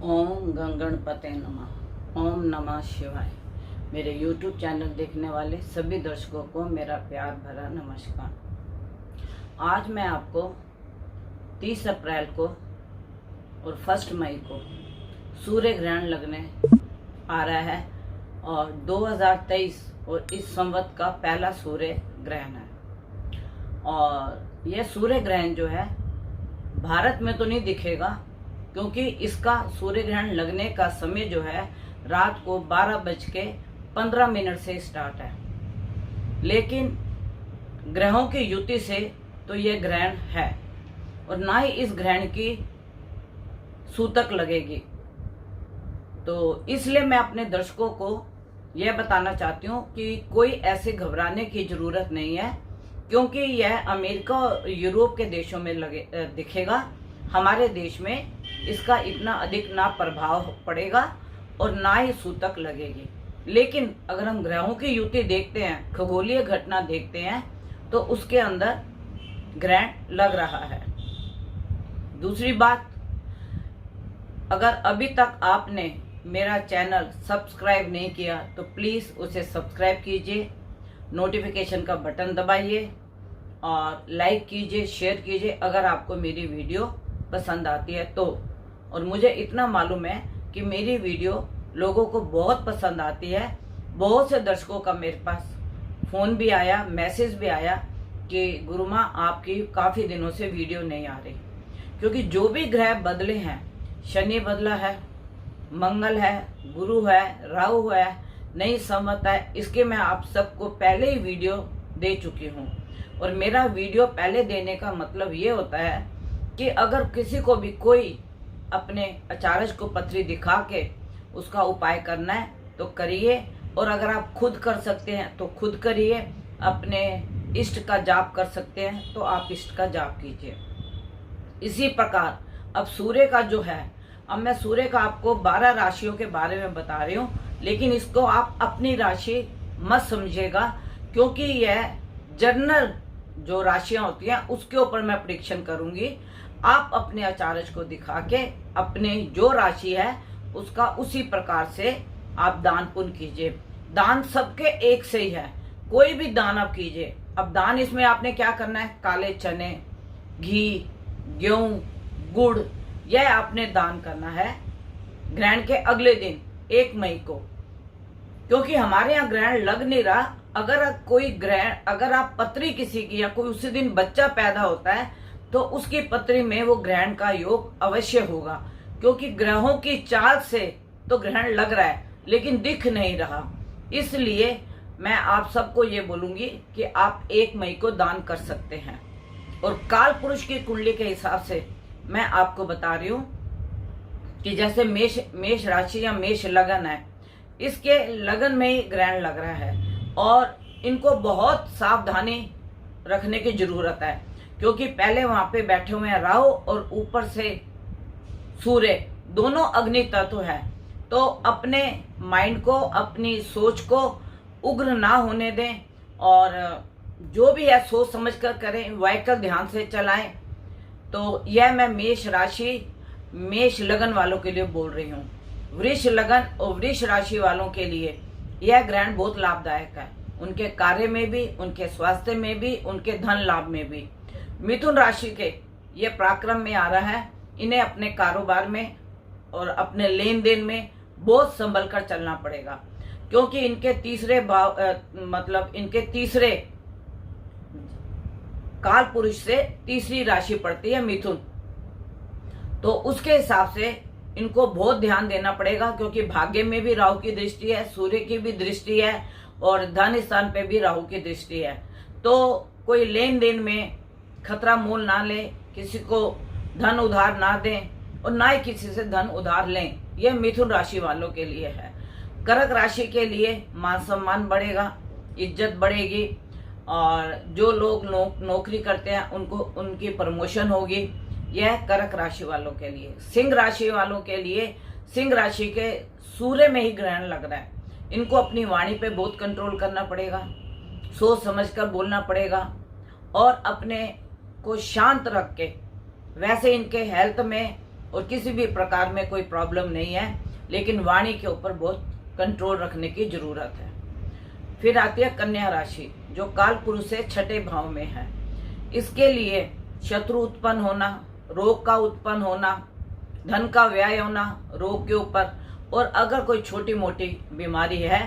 ओम गंगणपते नमः। ओम नमः शिवाय। मेरे YouTube चैनल देखने वाले सभी दर्शकों को मेरा प्यार भरा नमस्कार। आज मैं आपको 30 अप्रैल को और 1 मई को सूर्य ग्रहण लगने आ रहा है और 2023 और इस संवत का पहला सूर्य ग्रहण है। और यह सूर्य ग्रहण जो है भारत में तो नहीं दिखेगा, क्योंकि इसका सूर्य ग्रहण लगने का समय जो है रात को 12:15 से स्टार्ट है। लेकिन ग्रहों की युति से तो यह ग्रहण है और ना ही इस ग्रहण की सूतक लगेगी। तो इसलिए मैं अपने दर्शकों को यह बताना चाहती हूँ कि कोई ऐसे घबराने की जरूरत नहीं है, क्योंकि यह अमेरिका और यूरोप के देशों में दिखेगा। हमारे देश में इसका इतना अधिक ना प्रभाव पड़ेगा और ना ही सूतक लगेगी। लेकिन अगर हम ग्रहों की युति देखते हैं, खगोलीय घटना देखते हैं, तो उसके अंदर ग्रहण लग रहा है। दूसरी बात, अगर अभी तक आपने मेरा चैनल सब्सक्राइब नहीं किया तो प्लीज़ उसे सब्सक्राइब कीजिए, नोटिफिकेशन का बटन दबाइए और लाइक कीजिए, शेयर कीजिए अगर आपको मेरी वीडियो पसंद आती है तो। और मुझे इतना मालूम है कि मेरी वीडियो लोगों को बहुत पसंद आती है। बहुत से दर्शकों का मेरे पास फ़ोन भी आया, मैसेज भी आया कि गुरुमा आपकी काफ़ी दिनों से वीडियो नहीं आ रही। क्योंकि जो भी ग्रह बदले हैं, शनि बदला है, मंगल है, गुरु है, राहु है, नई संवत है, इसके मैं आप सबको पहले ही वीडियो दे चुकी हूँ। और मेरा वीडियो पहले देने का मतलब ये होता है कि अगर किसी को भी कोई अपने अचारज को पथरी दिखा के उसका उपाय करना है तो करिए, और अगर आप खुद कर सकते हैं तो खुद करिए। अपने इष्ट का जाप कर सकते हैं तो आप इष्ट का जाप कीजिए। इसी प्रकार अब सूर्य का जो है, अब मैं सूर्य का आपको 12 राशियों के बारे में बता रही हूँ, लेकिन इसको आप अपनी राशि मत समझिएगा, क्योंकि यह जनरल जो राशियां होती हैं उसके ऊपर मैं प्रेडिक्शन करूंगी। आप अपने आचार्य को दिखा के अपने जो राशि है उसका उसी प्रकार से आप दान पुण्य कीजिए। दान सबके एक से ही है, कोई भी दान आप कीजिए। अब दान इसमें आपने क्या करना है, काले चने, घी, गेहूं, गुड़, यह आपने दान करना है ग्रहण के अगले दिन 1 मई को। क्योंकि हमारे यहाँ ग्रहण लग नहीं रहा। अगर आप पत्री किसी की या कोई उसी दिन बच्चा पैदा होता है तो उसकी पत्री में वो ग्रहण का योग अवश्य होगा, क्योंकि ग्रहों की चाल से तो ग्रहण लग रहा है लेकिन दिख नहीं रहा। इसलिए मैं आप सबको ये बोलूंगी कि आप 1 मई को दान कर सकते हैं। और काल पुरुष की कुंडली के हिसाब से मैं आपको बता रही हूँ कि जैसे मेष राशि या मेष लगन है, इसके लगन में ही ग्रहण लग रहा है और इनको बहुत सावधानी रखने की जरूरत है, क्योंकि पहले वहां पे बैठे हुए हैं राहु और ऊपर से सूर्य, दोनों अग्नि तत्व है। तो अपने माइंड को, अपनी सोच को उग्र ना होने दें और जो भी है सोच समझ कर करें, व्हीकल ध्यान से चलाएं। तो यह मैं मेष राशि, मेष लगन वालों के लिए बोल रही हूँ। वृष लगन और वृष राशि वालों के लिए यह ग्रहण बहुत लाभदायक है, उनके कार्य में भी, उनके स्वास्थ्य में भी, उनके धन लाभ में भी। मिथुन राशि के ये पराक्रम में आ रहा है, इन्हें अपने कारोबार में और अपने लेन देन में बहुत संभल कर चलना पड़ेगा, क्योंकि इनके तीसरे भाव इनके तीसरे काल पुरुष से तीसरी राशि पड़ती है मिथुन। तो उसके हिसाब से इनको बहुत ध्यान देना पड़ेगा, क्योंकि भाग्य में भी राहु की दृष्टि है, सूर्य की भी दृष्टि है और धन स्थान पे भी राहु की दृष्टि है। तो कोई लेन देन में खतरा मोल ना ले, किसी को धन उधार ना दें और ना ही किसी से धन उधार लें। यह मिथुन राशि वालों के लिए है। कर्क राशि के लिए मान सम्मान बढ़ेगा, इज्जत बढ़ेगी और जो लोग नौकरी करते हैं उनको उनकी प्रमोशन होगी। यह कर्क राशि वालों के लिए। सिंह राशि वालों के लिए, सिंह राशि के सूर्य में ही ग्रहण लग रहा है, इनको अपनी वाणी पे बहुत कंट्रोल करना पड़ेगा, सोच समझकर बोलना पड़ेगा और अपने को शांत रख के। वैसे इनके हेल्थ में और किसी भी प्रकार में कोई प्रॉब्लम नहीं है, लेकिन वाणी के ऊपर बहुत कंट्रोल रखने की जरूरत है। फिर आती है कन्या राशि, जो काल पुरुष से छठे भाव में है। इसके लिए शत्रु उत्पन्न होना, रोग का उत्पन्न होना, धन का व्यय होना रोग के ऊपर, और अगर कोई छोटी मोटी बीमारी है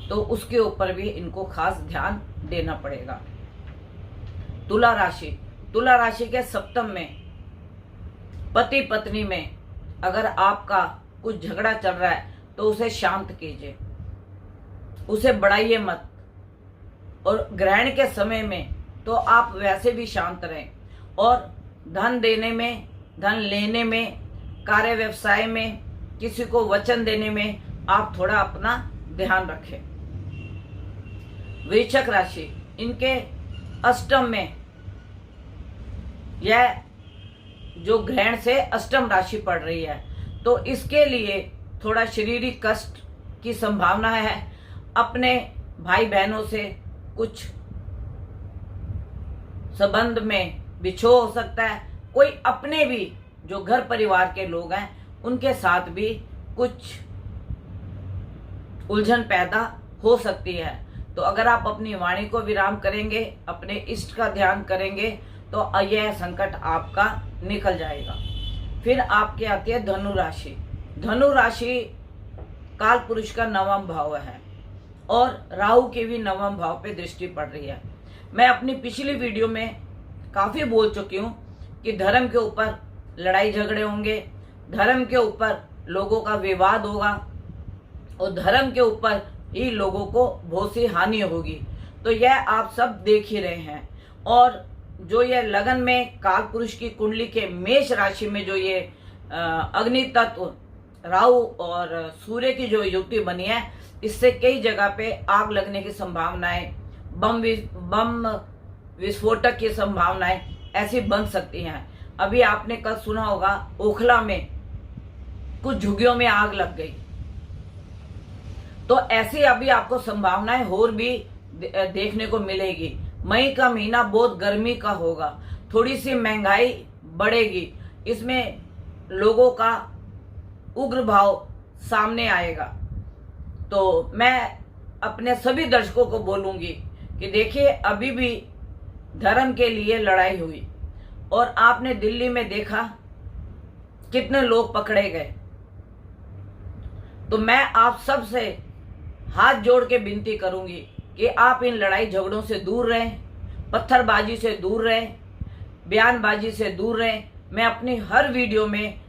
तो उसके ऊपर भी इनको खास ध्यान देना पड़ेगा। तुला राशि, तुला राशि के सप्तम में पति पत्नी में अगर आपका कुछ झगड़ा चल रहा है तो उसे शांत कीजिए, उसे बढ़ाइए मत। और ग्रहण के समय में तो आप वैसे भी शांत रहें, और धन देने में, धन लेने में, कार्य व्यवसाय में, किसी को वचन देने में आप थोड़ा अपना ध्यान रखें। वृश्चिक राशि, इनके अष्टम में यह जो ग्रहण से अष्टम राशि पड़ रही है, तो इसके लिए थोड़ा शारीरिक कष्ट की संभावना है। अपने भाई बहनों से कुछ संबंध में बिछो हो सकता है। कोई अपने भी जो घर परिवार के लोग हैं उनके साथ भी कुछ उलझन पैदा हो सकती है। तो अगर आप अपनी वाणी को विराम करेंगे, अपने इष्ट का ध्यान करेंगे, तो यह संकट आपका निकल जाएगा। फिर आपके आती है धनु राशि। धनु राशि काल पुरुष का नवम भाव है और राहु की भी नवम भाव पे दृष्टि पड़ रही है। मैं अपनी पिछली वीडियो में काफी बोल चुकी हूँ कि धर्म के ऊपर लड़ाई झगड़े होंगे, धर्म के ऊपर लोगों का विवाद होगा, और धर्म के ऊपर ही लोगों को बहुत सी हानि होगी। तो यह आप सब देख ही रहे हैं। और जो ये लगन में काल पुरुष की कुंडली के मेष राशि में जो ये अग्नि तत्व राहु और सूर्य की जो युति बनी है, इससे कई जगह पे आग लगने की संभावनाएं, बम विस्फोटक की संभावनाएं ऐसी बन सकती हैं। अभी आपने कल सुना होगा ओखला में कुछ झुग्गियों में आग लग गई। तो ऐसी अभी आपको संभावनाएं और भी देखने को मिलेगी। मई का महीना बहुत गर्मी का होगा, थोड़ी सी महंगाई बढ़ेगी, इसमें लोगों का उग्र भाव सामने आएगा। तो मैं अपने सभी दर्शकों को बोलूंगी कि देखिए, अभी भी धर्म के लिए लड़ाई हुई और आपने दिल्ली में देखा कितने लोग पकड़े गए। तो मैं आप सब से हाथ जोड़ के विनती करूंगी कि आप इन लड़ाई झगड़ों से दूर रहें, पत्थरबाजी से दूर रहें, बयानबाजी से दूर रहें। मैं अपनी हर वीडियो में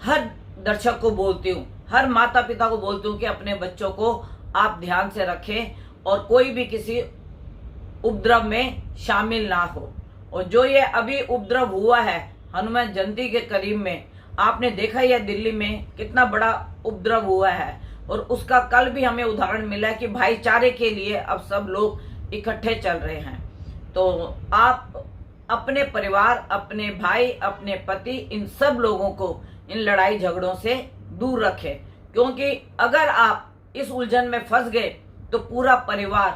हर दर्शक को बोलती हूँ, हर माता पिता को बोलती हूँ कि अपने बच्चों को आप ध्यान से रखें और कोई भी किसी उपद्रव में शामिल ना हो। और जो ये अभी उपद्रव हुआ है हनुमान जयंती के करीब में, आपने देखा ही है दिल्ली में कितना बड़ा उपद्रव हुआ है, और उसका कल भी हमें उदाहरण मिला कि भाईचारे के लिए अब सब लोग इकट्ठे चल रहे हैं। तो आप अपने परिवार, अपने भाई, अपने पति, इन सब लोगों को इन लड़ाई झगड़ों से दूर रखें, क्योंकि अगर आप इस उलझन में फंस गए तो पूरा परिवार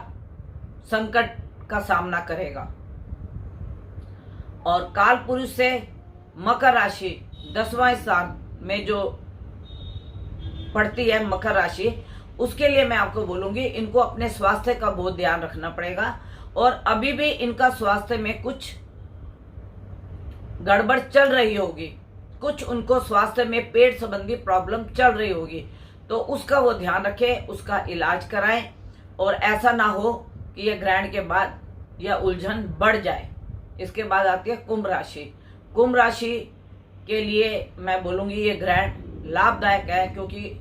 संकट का सामना करेगा। और काल पुरुष से मकर राशि 10वां स्थान में जो पड़ती है मकर राशि, उसके लिए मैं आपको बोलूंगी इनको अपने स्वास्थ्य का बहुत ध्यान रखना पड़ेगा। और अभी भी इनका स्वास्थ्य में कुछ गड़बड़ चल रही होगी, कुछ उनको स्वास्थ्य में पेट संबंधी प्रॉब्लम चल रही होगी, तो उसका वो ध्यान रखें, उसका इलाज कराएं। और ऐसा ना हो कि यह ग्रहण के बाद यह उलझन बढ़ जाए। इसके बाद आती है कुंभ राशि। कुंभ राशि के लिए मैं बोलूंगी ये ग्रहण लाभदायक है, क्योंकि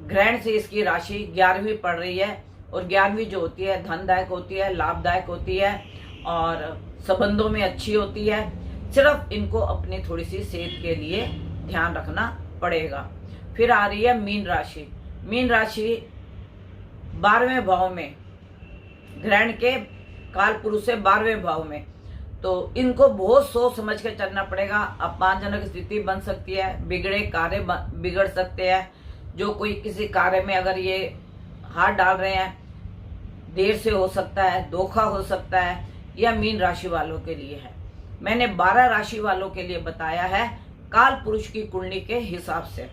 ग्रहण से इसकी राशि 11वीं पड़ रही है, और 11वीं जो होती है धनदायक होती है, लाभदायक होती है और संबंधों में अच्छी होती है। सिर्फ इनको अपनी थोड़ी सी सेहत के लिए ध्यान रखना पड़ेगा। फिर आ रही है मीन राशि। मीन राशि 12वें भाव में, ग्रहण के काल पुरुष से 12वें भाव में, तो इनको बहुत सोच समझ कर चलना पड़ेगा। अपमानजनक स्थिति बन सकती है, बिगड़े कार्य बिगड़ सकते हैं। जो कोई किसी कार्य में अगर ये हाथ डाल रहे हैं, देर से हो सकता है, धोखा हो सकता है। यह मीन राशि वालों के लिए है। मैंने 12 राशि वालों के लिए बताया है काल पुरुष की कुंडली के हिसाब से।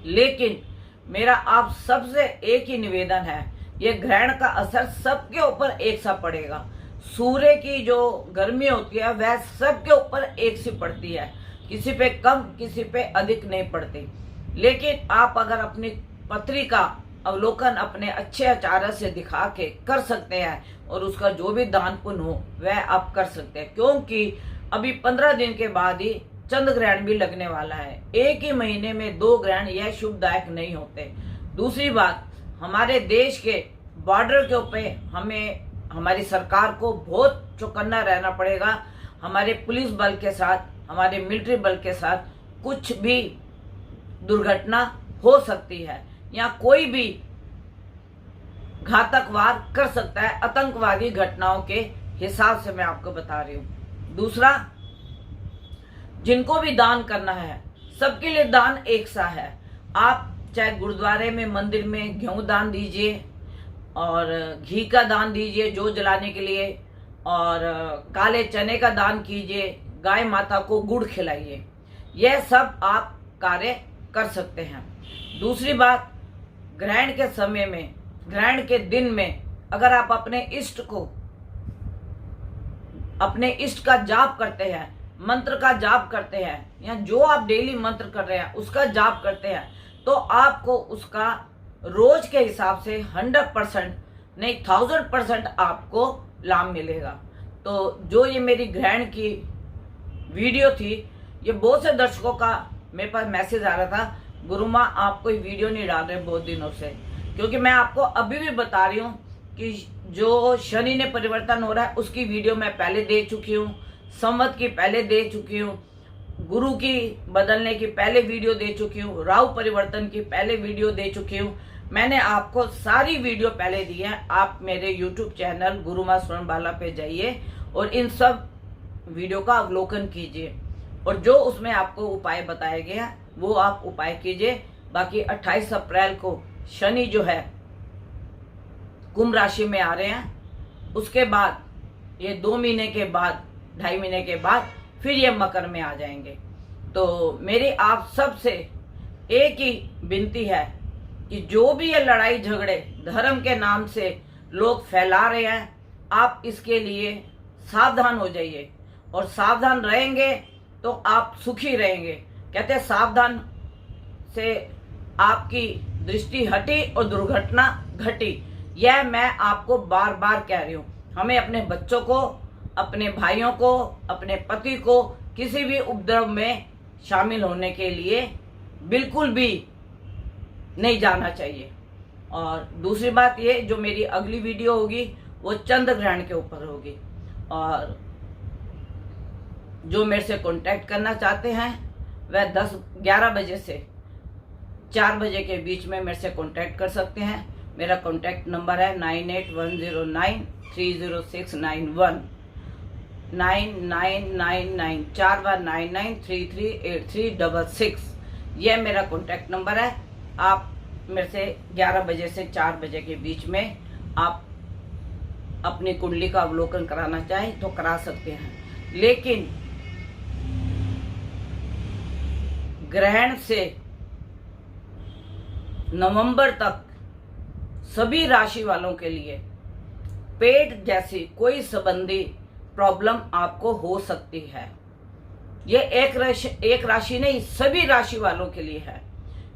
लेकिन मेरा आप सबसे एक ही निवेदन है, ये ग्रहण का असर सबके ऊपर एक सा पड़ेगा। सूर्य की जो गर्मी होती है वह सबके ऊपर एक सी पड़ती है, किसी पे कम किसी पे अधिक नहीं पड़ती। लेकिन आप अगर अपनी पत्री का अवलोकन अपने अच्छे आचार्य से दिखा के कर सकते हैं और उसका जो भी दान पुण्य हो वह आप कर सकते हैं, क्योंकि अभी 15 दिन के बाद ही चंद्र ग्रहण भी लगने वाला है। एक ही महीने में 2 ग्रहण यह शुभदायक नहीं होते। दूसरी बात, हमारे देश के बॉर्डर के ऊपर हमें हमारी सरकार को बहुत चौकन्ना रहना पड़ेगा। हमारे पुलिस बल के साथ, हमारे मिलिट्री बल के साथ कुछ भी दुर्घटना हो सकती है या कोई भी घातक वार कर सकता है, आतंकवादी घटनाओं के हिसाब से मैं आपको बता रही हूँ। दूसरा, जिनको भी दान करना है सबके लिए दान एक सा है। आप चाहे गुरुद्वारे में, मंदिर में गेहूं दान दीजिए और घी का दान दीजिए जो जलाने के लिए, और काले चने का दान कीजिए, गाय माता को गुड़ खिलाइए। यह सब आप कार्य कर सकते हैं। दूसरी बात, ग्रहण के समय में, ग्रहण के दिन में अगर आप अपने इष्ट का जाप करते हैं, मंत्र का जाप करते हैं, या जो आप डेली मंत्र कर रहे हैं उसका जाप करते हैं, तो आपको उसका रोज के हिसाब से 100% नहीं 1000% आपको लाभ मिलेगा। तो जो ये मेरी ग्रहण की वीडियो थी, ये बहुत से दर्शकों का मेरे पास मैसेज आ रहा था, गुरु माँ आप कोई वीडियो नहीं डाल रहे बहुत दिनों से, क्योंकि मैं आपको अभी भी बता रही हूँ कि जो शनि ने परिवर्तन हो रहा है उसकी वीडियो मैं पहले दे चुकी हूँ, संवत की पहले दे चुकी हूँ, गुरु की बदलने की पहले वीडियो दे चुकी हूँ, राहु परिवर्तन की पहले वीडियो दे चुकी हूँ। मैंने आपको सारी वीडियो पहले दी है। आप मेरे YouTube चैनल गुरु माँ स्वर्णबाला पे जाइए और इन सब वीडियो का अवलोकन कीजिए, और जो उसमें आपको उपाय बताए गए हैं वो आप उपाय कीजिए। बाकी 28 अप्रैल को शनि जो है कुंभ राशि में आ रहे हैं, उसके बाद ये 2 महीने के बाद, 2.5 महीने के बाद फिर ये मकर में आ जाएंगे। तो मेरी आप सबसे एक ही विनती है कि जो भी ये लड़ाई झगड़े धर्म के नाम से लोग फैला रहे हैं, आप इसके लिए सावधान हो जाइए, और सावधान रहेंगे तो आप सुखी रहेंगे। कहते हैं सावधान से आपकी दृष्टि हटी और दुर्घटना घटी। यह मैं आपको बार बार कह रही हूँ। हमें अपने बच्चों को, अपने भाइयों को, अपने पति को किसी भी उपद्रव में शामिल होने के लिए बिल्कुल भी नहीं जाना चाहिए। और दूसरी बात ये, जो मेरी अगली वीडियो होगी वो चंद्र ग्रहण के ऊपर होगी, और जो मेरे से कांटेक्ट करना चाहते हैं वह 11 बजे से 4 बजे के बीच में मेरे से कांटेक्ट कर सकते हैं। मेरा कांटेक्ट नंबर है 9810930691 9999 4 बार 99338366। यह मेरा कांटेक्ट नंबर है। आप मेरे से 11 बजे से 4 बजे के बीच में आप अपनी कुंडली का अवलोकन कराना चाहें तो करा सकते हैं। लेकिन ग्रहण से नवंबर तक सभी राशि वालों के लिए पेट जैसी कोई संबंधी प्रॉब्लम आपको हो सकती है। ये एक राशि नहीं, सभी राशि वालों के लिए है,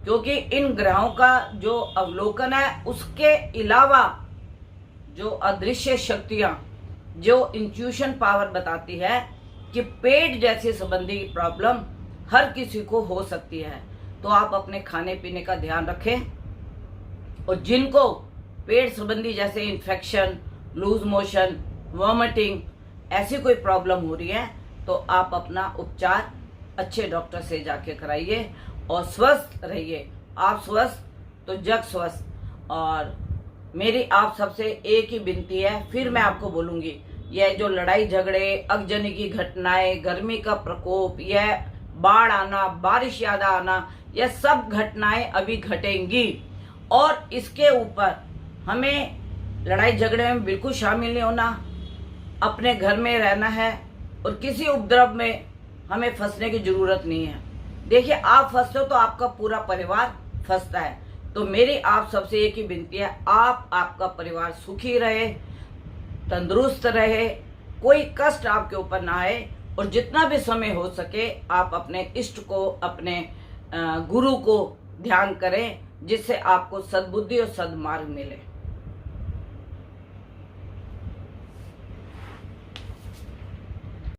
क्योंकि इन ग्रहों का जो अवलोकन है उसके अलावा जो अदृश्य शक्तियां, जो इंट्यूशन पावर बताती है कि पेट जैसी संबंधी प्रॉब्लम हर किसी को हो सकती है। तो आप अपने खाने पीने का ध्यान रखें, और जिनको पेट संबंधी जैसे इन्फेक्शन, लूज मोशन, वॉमिटिंग ऐसी कोई प्रॉब्लम हो रही है तो आप अपना उपचार अच्छे डॉक्टर से जाके कराइए और स्वस्थ रहिए। आप स्वस्थ तो जग स्वस्थ। और मेरी आप सबसे एक ही विनती है, फिर मैं आपको बोलूंगी, यह जो लड़ाई झगड़े, अगजनी की घटनाएं, गर्मी का प्रकोप, यह बाढ़ आना, बारिश ज्यादा आना, यह सब घटनाएं अभी घटेंगी, और इसके ऊपर हमें लड़ाई झगड़े में बिल्कुल शामिल नहीं होना। अपने घर में रहना है, और किसी उपद्रव में हमें फंसने की जरूरत नहीं है। देखिए, आप फंसते हो तो आपका पूरा परिवार फंसता है। तो मेरी आप सबसे एक ही विनती है, आप आपका परिवार सुखी रहे, तंदुरुस्त रहे, कोई कष्ट आपके ऊपर ना आए, और जितना भी समय हो सके आप अपने इष्ट को, अपने गुरु को ध्यान करें, जिससे आपको सद्बुद्धि और सद्मार्ग मिले।